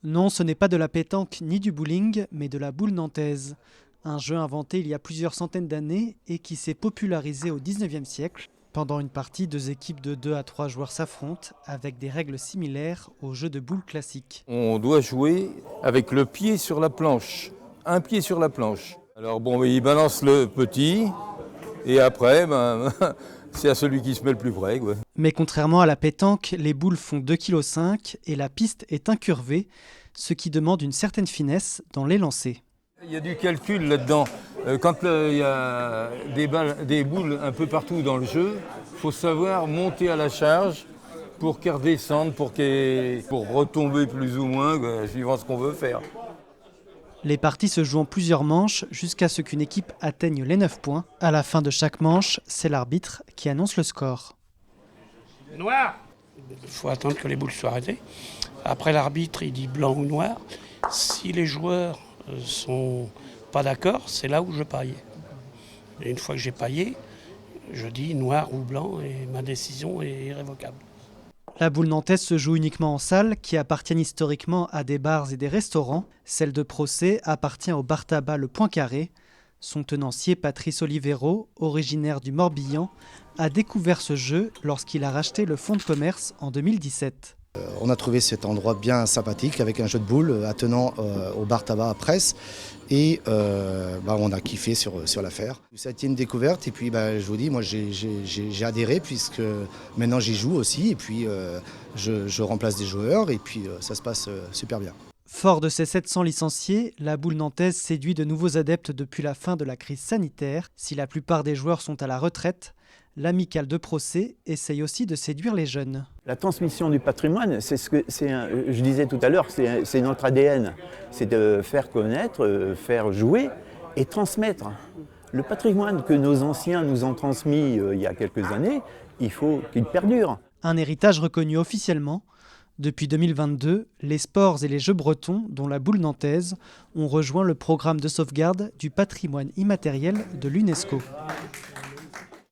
Non, ce n'est pas de la pétanque ni du bowling, mais de la boule nantaise. Un jeu inventé il y a plusieurs centaines d'années et qui s'est popularisé au 19e siècle. Pendant une partie, 2 équipes de 2 à 3 joueurs s'affrontent avec des règles similaires aux jeux de boules classiques. On doit jouer avec le pied sur la planche, un pied sur la planche. Alors bon, il balance le petit et après, c'est à celui qui se met le plus près, quoi. Mais contrairement à la pétanque, les boules font 2,5 kg et la piste est incurvée, ce qui demande une certaine finesse dans les lancers. Il y a du calcul là-dedans. Quand il y a des boules un peu partout dans le jeu, il faut savoir monter à la charge pour qu'elles redescendent, pour retomber plus ou moins, suivant ce qu'on veut faire. Les parties se jouent en plusieurs manches jusqu'à ce qu'une équipe atteigne les 9 points. À la fin de chaque manche, c'est l'arbitre qui annonce le score. Noir. Il faut attendre que les boules soient arrêtées. Après, l'arbitre, il dit blanc ou noir. Si les joueurs sont pas d'accord, c'est là où je paille. Et une fois que j'ai paillé, je dis noir ou blanc et ma décision est irrévocable. La boule nantaise se joue uniquement en salle, qui appartiennent historiquement à des bars et des restaurants. Celle de Procès appartient au bar tabac Le Point Carré. Son tenancier, Patrice Olivero, originaire du Morbihan, a découvert ce jeu lorsqu'il a racheté le fonds de commerce en 2017. On a trouvé cet endroit bien sympathique avec un jeu de boules attenant au bar tabac à Presse et on a kiffé sur l'affaire. Ça a été une découverte et puis je vous dis, moi j'ai adhéré puisque maintenant j'y joue aussi et puis je remplace des joueurs et puis ça se passe super bien. Fort de ses 700 licenciés, la boule nantaise séduit de nouveaux adeptes depuis la fin de la crise sanitaire. Si la plupart des joueurs sont à la retraite, l'amicale de Procès essaye aussi de séduire les jeunes. La transmission du patrimoine, je disais tout à l'heure, c'est notre ADN. C'est de faire connaître, faire jouer et transmettre. Le patrimoine que nos anciens nous ont transmis il y a quelques années, il faut qu'il perdure. Un héritage reconnu officiellement. Depuis 2022, les sports et les jeux bretons, dont la boule nantaise, ont rejoint le programme de sauvegarde du patrimoine immatériel de l'UNESCO.